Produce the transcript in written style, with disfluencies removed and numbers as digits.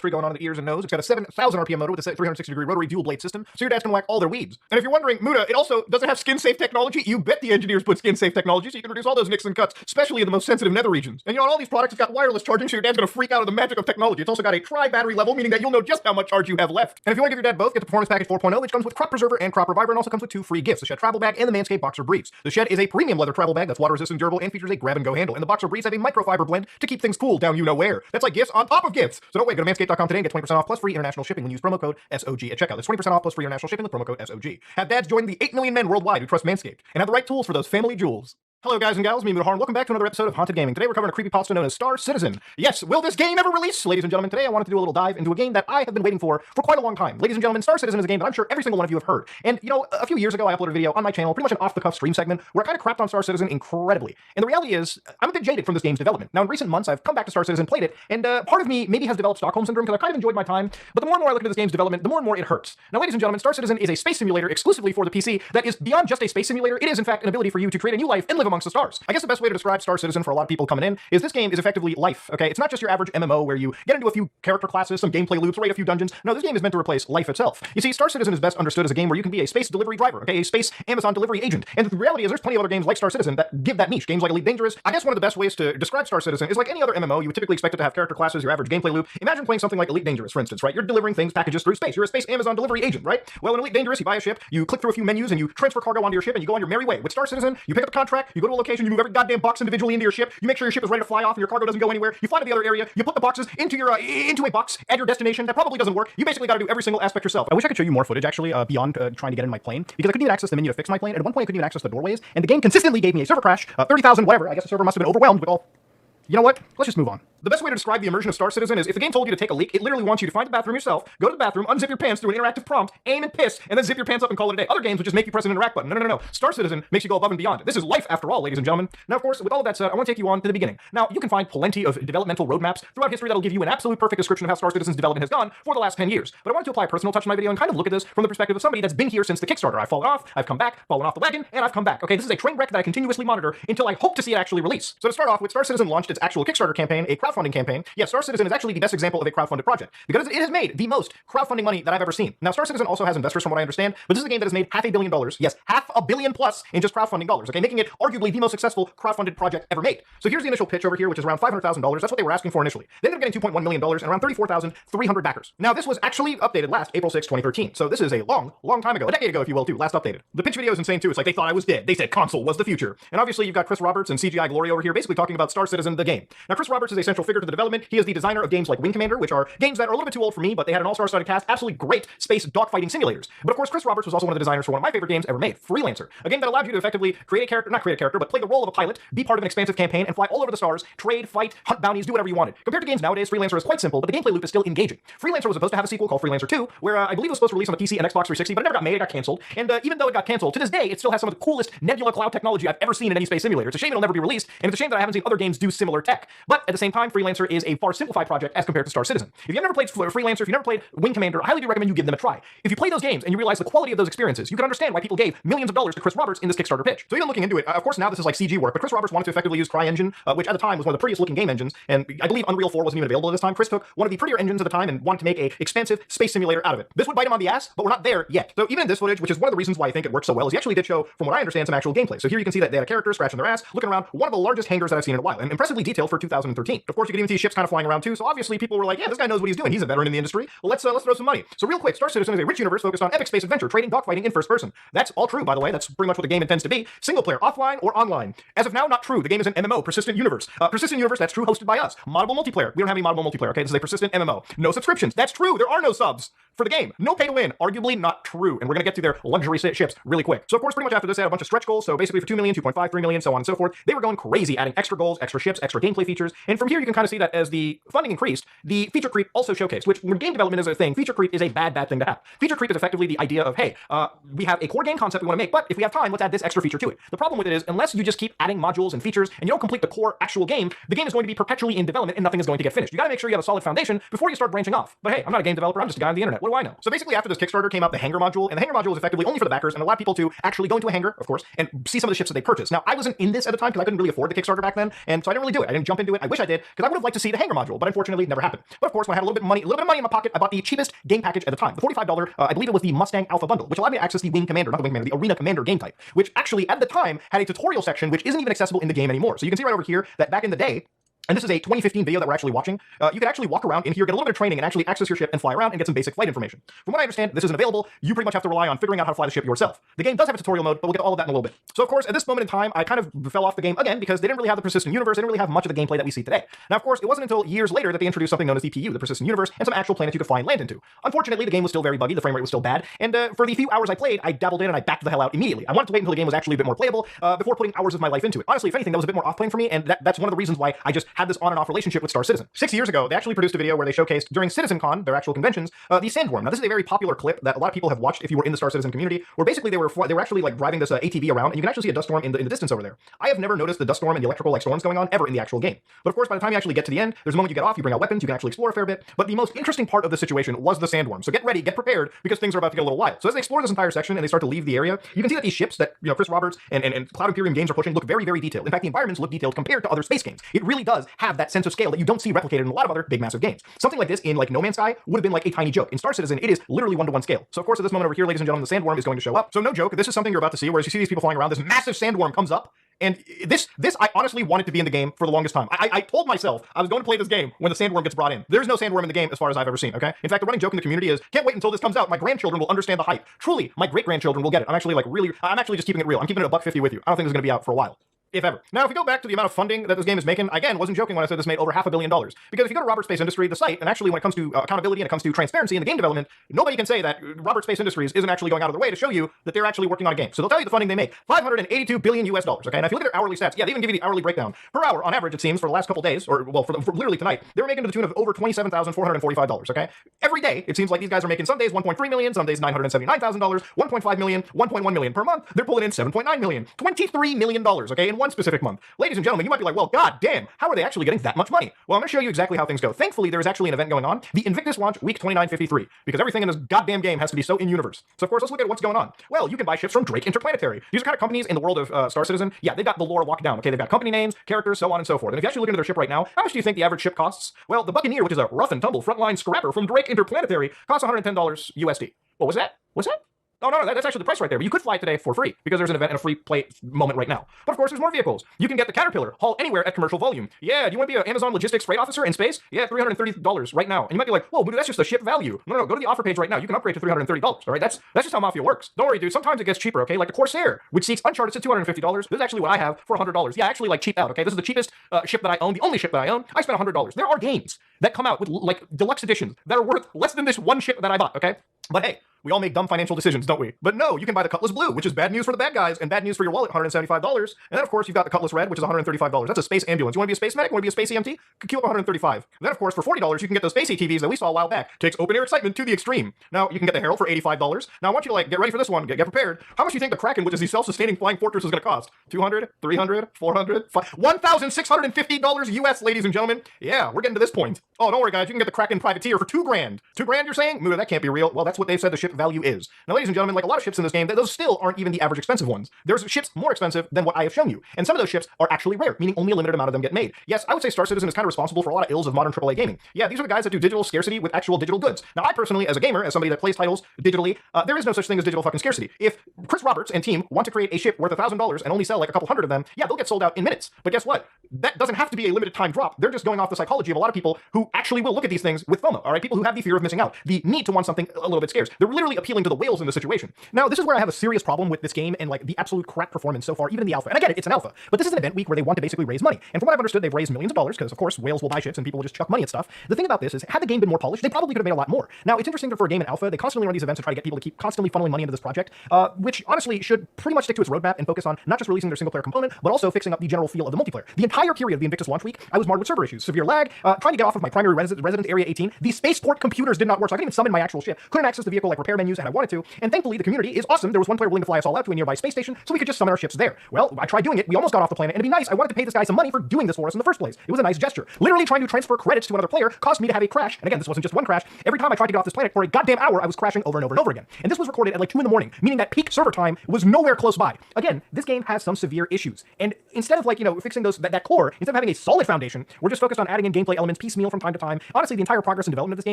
free going on in the ears and nose. It's got a 7,000 RPM motor with a 360-degree rotary dual blade system, so your dads can whack all their weeds. And if you're wondering, Muda, it also doesn't have skin-safe technology. You bet the engineers put skin-safe technology so you can reduce all those nicks and cuts, especially in the most sensitive nether regions. And you know, on all these products, it's got wireless charging, so your dad's gonna freak out at the magic of technology. It's also got a tri-battery level, meaning that you'll know just how much charge you have left. And if you want to give your dad both, get the Performance Package 4.0, which comes with Crop Preserver and Crop Reviver, and also comes with 2 free gifts: the Shed Travel Bag and the Manscaped Boxer Briefs. The Shed is a premium leather travel bag that's water-resistant, durable, and features a grab-and-go handle. And the Boxer Briefs have a microfiber blend to keep things cool down you-know-where. That's like gifts on top of gifts. So don't wait, go to manscaped.com today and get 20% off plus free international shipping when you use promo code SOG at checkout. That's 20% off plus free international shipping with promo code SOG. Have dads join the 8 million men worldwide who trust Manscaped and have the right tools for those family jewels. Hello guys and gals, me Muda, and welcome back to another episode of Haunted Gaming. Today we're covering a creepypasta known as Star Citizen. Yes, will this game ever release? Ladies and gentlemen, today I wanted to do a little dive into a game that I have been waiting for quite a long time. Ladies and gentlemen, Star Citizen is a game that I'm sure every single one of you have heard. And you know, a few years ago I uploaded a video on my channel, pretty much an off-the-cuff stream segment, where I kind of crapped on Star Citizen incredibly. And the reality is, I'm a bit jaded from this game's development. Now in recent months I've come back to Star Citizen, played it, and part of me maybe has developed Stockholm Syndrome because I've kind of enjoyed my time, but the more and more I look at this game's development, the more and more it hurts. Now ladies and gentlemen, Star Citizen is a space simulator exclusively for the PC that is beyond just a space simulator. It is in fact an ability for you to create a new life and live amongst the stars. I guess the best way to describe Star Citizen for a lot of people coming in is this game is effectively life, okay? It's not just your average MMO where you get into a few character classes, some gameplay loops, raid a few dungeons. No, this game is meant to replace life itself. You see, Star Citizen is best understood as a game where you can be a space delivery driver, okay? A space Amazon delivery agent. And the reality is there's plenty of other games like Star Citizen that give that niche. Games like Elite Dangerous. I guess one of the best ways to describe Star Citizen is like any other MMO, you would typically expect it to have character classes, your average gameplay loop. Imagine playing something like Elite Dangerous, for instance, right? You're delivering things, packages through space. You're a space Amazon delivery agent, right? Well, in Elite Dangerous, you buy a ship, you click through a few menus, and you transfer cargo onto your ship, and you go on your merry way. With Star Citizen, you pick up a contract, you go to a location, you move every goddamn box individually into your ship, you make sure your ship is ready to fly off and your cargo doesn't go anywhere. You fly to the other area, you put the boxes into your into a box at your destination. That probably doesn't work. You basically got to do every single aspect yourself. I wish I could show you more footage actually beyond trying to get in my plane, because I couldn't even access the menu to fix my plane. At one point I couldn't even access the doorways, and the game consistently gave me a server crash, 30,000 whatever. I guess the server must have been overwhelmed with all. You know what? Let's just move on. The best way to describe the immersion of Star Citizen is if the game told you to take a leak, it literally wants you to find the bathroom yourself, go to the bathroom, unzip your pants through an interactive prompt, aim and piss, and then zip your pants up and call it a day. Other games would just make you press an interact button. No. Star Citizen makes you go above and beyond. This is life after all, ladies and gentlemen. Now, of course, with all of that said, I want to take you on to the beginning. Now, you can find plenty of developmental roadmaps throughout history that'll give you an absolute perfect description of how Star Citizen's development has gone for the last 10 years. But I wanted to apply a personal touch to my video and kind of look at this from the perspective of somebody that's been here since the Kickstarter. I've fallen off, I've come back, fallen off the wagon, and I've come back. Okay, this is a train wreck that I continuously monitor until I hope to see it actually release. So to start off with, Star Citizen launched its actual Kickstarter campaign, a crowdfunding campaign. Yes, Star Citizen is actually the best example of a crowdfunded project because it has made the most crowdfunding money that I've ever seen. Now, Star Citizen also has investors from what I understand, but this is a game that has made $500 million. Yes, $500 million plus in just crowdfunding dollars, okay? Making it arguably the most successful crowdfunded project ever made. So here's the initial pitch over here, which is around $500,000. That's what they were asking for initially. They ended up getting $2.1 million and around 34,300 backers. Now, this was actually updated last April 6, 2013. So this is a long time ago, a decade ago, if you will, too, last updated. The pitch video is insane, too. It's like they thought I was dead. They said console was the future. And obviously, you've got Chris Roberts and CGI Glory over here basically talking about Star Citizen, the game. Now, Chris Roberts is a central figure to the development. He is the designer of games like Wing Commander, which are games that are a little bit too old for me, but they had an all-star studded cast, absolutely great space dogfighting simulators. But of course, Chris Roberts was also one of the designers for one of my favorite games ever made, Freelancer, a game that allowed you to effectively create a character, not create a character, but play the role of a pilot, be part of an expansive campaign, and fly all over the stars, trade, fight, hunt bounties, do whatever you wanted. Compared to games nowadays, Freelancer is quite simple, but the gameplay loop is still engaging. Freelancer was supposed to have a sequel called Freelancer 2, where I believe it was supposed to release on the PC and Xbox 360, but it never got made, it got canceled. And even though it got canceled, to this day, it still has some of the coolest nebula cloud technology I've ever seen in any space simulator. It's a shame it'll never be released, and it's a shame that I haven't seen other games do similar tech. But at the same time, Freelancer is a far simplified project as compared to Star Citizen. If you've never played Freelancer, if you've never played Wing Commander, I highly do recommend you give them a try. If you play those games and you realize the quality of those experiences, you can understand why people gave millions of dollars to Chris Roberts in this Kickstarter pitch. So even looking into it, of course now this is like CG work, but Chris Roberts wanted to effectively use CryEngine, which at the time was one of the prettiest looking game engines, and I believe Unreal 4 wasn't even available at this time. Chris took one of the prettier engines at the time and wanted to make a expansive space simulator out of it. This would bite him on the ass, but we're not there yet. So even in this footage, which is one of the reasons why I think it works so well, is he actually did show, from what I understand, some actual gameplay. So here you can see that they had a character scratching their ass, looking around one of the largest hangars that I've seen in a while, and impressively detailed for 2013. Of course, you can even see ships kind of flying around too, so obviously people were like, yeah, this guy knows what he's doing. He's a veteran in the industry. Well, let's throw some money. So real quick, Star Citizen is a rich universe focused on epic space adventure, trading, dogfighting in first person. That's all true, by the way. That's pretty much what the game intends to be. Single player, offline or online. As of now, not true. The game is an MMO, persistent universe. Persistent universe, that's true, hosted by us. Moddable multiplayer. We don't have any moddable multiplayer, okay? This is a persistent MMO. No subscriptions. That's true. There are no subs for the game. No pay to win. Arguably not true. And we're gonna get to their luxury ships really quick. So of course, pretty much after this, they had a bunch of stretch goals. So basically for 2 million, 2.5, 3 million, so on and so forth. They were going crazy, adding extra goals, extra ships, extra gameplay features. And from here, you can kind of see that as the funding increased, the feature creep also showcased, which when game development is a thing, feature creep is a bad thing to have. Feature creep is effectively the idea of, hey, we have a core game concept we want to make, but if we have time, let's add this extra feature to it. The problem with it is, unless you just keep adding modules and features and you don't complete the core actual game, the game is going to be perpetually in development and nothing is going to get finished. You gotta make sure you have a solid foundation before you start branching off. But hey, I'm not a game developer, I'm just a guy on the internet. What do I know? So basically after this Kickstarter came out the hangar module, and the hangar module is effectively only for the backers and allowed people to actually go into a hangar, of course, and see some of the ships that they purchased. Now, I wasn't in this at the time because I couldn't really afford the Kickstarter back then, and so I didn't really do it. I didn't jump into it. I wish I did, because I would have liked to see the hangar module, but unfortunately, it never happened. But of course, when I had a little bit of money in my pocket, I bought the cheapest game package at the time, the $45. I believe it was the Mustang Alpha Bundle, which allowed me to access the Wing Commander, not the Wing Commander, the Arena Commander game type, which actually at the time had a tutorial section which isn't even accessible in the game anymore. So you can see right over here that back in the day, and this is a 2015 video that we're actually watching, you can actually walk around in here, get a little bit of training, and actually access your ship and fly around and get some basic flight information. From what I understand, this isn't available. You pretty much have to rely on figuring out how to fly the ship yourself. The game does have a tutorial mode, but we'll get to all of that in a little bit. So of course, at this moment in time, I kind of fell off the game again because they didn't really have the persistent universe. They didn't really have much of the gameplay that we see today. Now, of course, it wasn't until years later that they introduced something known as the PU, the persistent universe, and some actual planets you could fly and land into. Unfortunately, the game was still very buggy, the frame rate was still bad, and for the few hours I played, I dabbled in and I backed the hell out immediately. I wanted to wait until the game was actually a bit more playable before putting hours of my life into it. Honestly, if anything, that was a bit more off-putting for me, and that's one of the reasons why I just had this on and off relationship with Star Citizen. 6 years ago, they actually produced a video where they showcased, during CitizenCon, their actual conventions, the Sandworm. Now, this is a very popular clip that a lot of people have watched if you were in the Star Citizen community, where basically they were actually like driving this ATV around, and you can actually see a dust storm in the distance over there. I have never noticed the dust storm and the electrical like storms going on ever in the actual game. But of course, by the time you actually get to the end, there's a moment you get off, you bring out weapons, you can actually explore a fair bit. But the most interesting part of the situation was the Sandworm. So get ready, get prepared, because things are about to get a little wild. So as they explore this entire section and they start to leave the area, you can see that these ships that Chris Roberts and Cloud Imperium games are pushing look very, very detailed. In fact, the environments look detailed compared to other space games. It really does have that sense of scale that you don't see replicated in a lot of other big, massive games. Something like this in like No Man's Sky would have been like a tiny joke. In Star Citizen, it is literally one-to-one scale. So of course, at this moment over here, ladies and gentlemen, the Sandworm is going to show up. So no joke, this is something you're about to see, whereas you see these people flying around, this massive Sandworm comes up. And this I honestly wanted to be in the game for the longest time. I told myself I was going to play this game when the Sandworm gets brought in. There's no Sandworm in the game as far as I've ever seen, okay? In fact, the running joke in the community is, can't wait until this comes out. My grandchildren will understand the hype. Truly, my great-grandchildren will get it. I'm actually just keeping it real. I'm keeping it $1.50 with you. I don't think it's going to be out for a while, if ever. Now, if we go back to the amount of funding that this game is making, again, wasn't joking when I said this made over $500 million. Because if you go to Robert Space Industry, the site, and actually when it comes to accountability and it comes to transparency in the game development, nobody can say that Robert Space Industries isn't actually going out of their way to show you that they're actually working on a game. So they'll tell you the funding they make, $582 billion US, okay? And if you look at their hourly stats, yeah, they even give you the hourly breakdown. Per hour, on average, it seems, for the last couple days, or well, for literally tonight, they were making to the tune of over $27,445, okay? Every day, it seems like these guys are making some days $1.3 million, some days $979,000, $1.5 million, $1.1 million per month. They're pulling in $7.9 million, $23 million, okay, in one specific month. Ladies and gentlemen, you might be like, well, god damn, how are they actually getting that much money? Well, I'm going to show you exactly how things go. Thankfully, there is actually an event going on, the Invictus launch week 2953, because everything in this goddamn game has to be so in-universe. So, of course, let's look at what's going on. Well, you can buy ships from Drake Interplanetary. These are kind of companies in the world of Star Citizen. Yeah, they've got the lore locked down, okay? They've got company names, characters, so on and so forth. And if you actually look into their ship right now, how much do you think the average ship costs? Well, the Buccaneer, which is a rough and tumble frontline scrapper from Drake Interplanetary, costs $110 USD. What was that? What's that? Oh, no, that's actually the price right there. But you could fly today for free because there's an event and a free play moment right now. But of course, there's more vehicles. You can get the Caterpillar, haul anywhere at commercial volume. Yeah, do you want to be an Amazon logistics freight officer in space? Yeah, $330 right now. And you might be like, whoa, but that's just the ship value. No, go to the offer page right now. You can upgrade to $330. All right, that's just how Mafia works. Don't worry, dude. Sometimes it gets cheaper, okay? Like the Corsair, which seeks Uncharted to $250. This is actually what I have for $100. Yeah, actually like cheap out, okay? This is the cheapest ship that I own, the only ship that I own. I spent $100. There are games that come out with like deluxe editions that are worth less than this one ship that I bought, okay? But hey, we all make dumb financial decisions, don't we? But no, you can buy the Cutlass Blue, which is bad news for the bad guys and bad news for your wallet, $175. And then, of course, you've got the Cutlass Red, which is $135. That's a space ambulance. You want to be a space medic? Want to be a space EMT? Queue up $135. And then, of course, for $40, you can get those space ATVs that we saw a while back. Takes open air excitement to the extreme. Now, you can get the Herald for $85. Now, I want you to, like, get ready for this one. Get prepared. How much do you think the Kraken, which is the self-sustaining flying fortress, is going to cost? $200, $300, $400, $1,650 US, ladies and gentlemen. Yeah, we're getting to this point. Oh, don't worry, guys. You can get the Kraken Privateer for $2,000. $2,000, you're saying? Muda, that can't be real. Well, that's what they've said the ship value is. Now, ladies and gentlemen, like a lot of ships in this game, those still aren't even the average expensive ones. There's ships more expensive than what I have shown you. And some of those ships are actually rare, meaning only a limited amount of them get made. Yes, I would say Star Citizen is kind of responsible for a lot of ills of modern AAA gaming. Yeah, these are the guys that do digital scarcity with actual digital goods. Now, I personally, as a gamer, as somebody that plays titles digitally, there is no such thing as digital fucking scarcity. If Chris Roberts and team want to create a ship worth $1,000 and only sell like a couple hundred of them, yeah, they'll get sold out in minutes. But guess what? That doesn't have to be a limited time drop. They're just going off the psychology of a lot of people who actually will look at these things with FOMO, all right? People who have the fear of missing out, the need to want something a little bit scarce. They're literally appealing to the whales in the situation. Now, this is where I have a serious problem with this game and like the absolute crap performance so far, even in the alpha. And I get it, it's an alpha, but this is an event week where they want to basically raise money. And from what I've understood, they've raised millions of dollars because, of course, whales will buy ships and people will just chuck money at stuff. The thing about this is, had the game been more polished, they probably could have made a lot more. Now, it's interesting that for a game in alpha, they constantly run these events to try to get people to keep constantly funneling money into this project, which honestly should pretty much stick to its roadmap and focus on not just releasing their single player component, but also fixing up the general feel of the multiplayer. The entire period of the Invictus launch week, I was marred with server issues, severe lag, trying to get off of my primary residence area 18. The spaceport computers did not work, so I couldn't even summon my actual ship. Couldn't access the vehicle like repair menus and I wanted to, and thankfully the community is awesome. There was one player willing to fly us all out to a nearby space station so we could just summon our ships there. Well, I tried doing it, we almost got off the planet, and it'd be nice, I wanted to pay this guy some money for doing this for us in the first place. It was a nice gesture. Literally trying to transfer credits to another player caused me to have a crash, and again, this wasn't just one crash. Every time I tried to get off this planet for a goddamn hour, I was crashing over and over and over again. And this was recorded at like 2 in the morning, meaning that peak server time was nowhere close by. Again, this game has some severe issues, and instead of fixing that core, instead of having a solid foundation, we're just focused on adding in gameplay elements piecemeal from time to time. Honestly, the entire progress and development of this game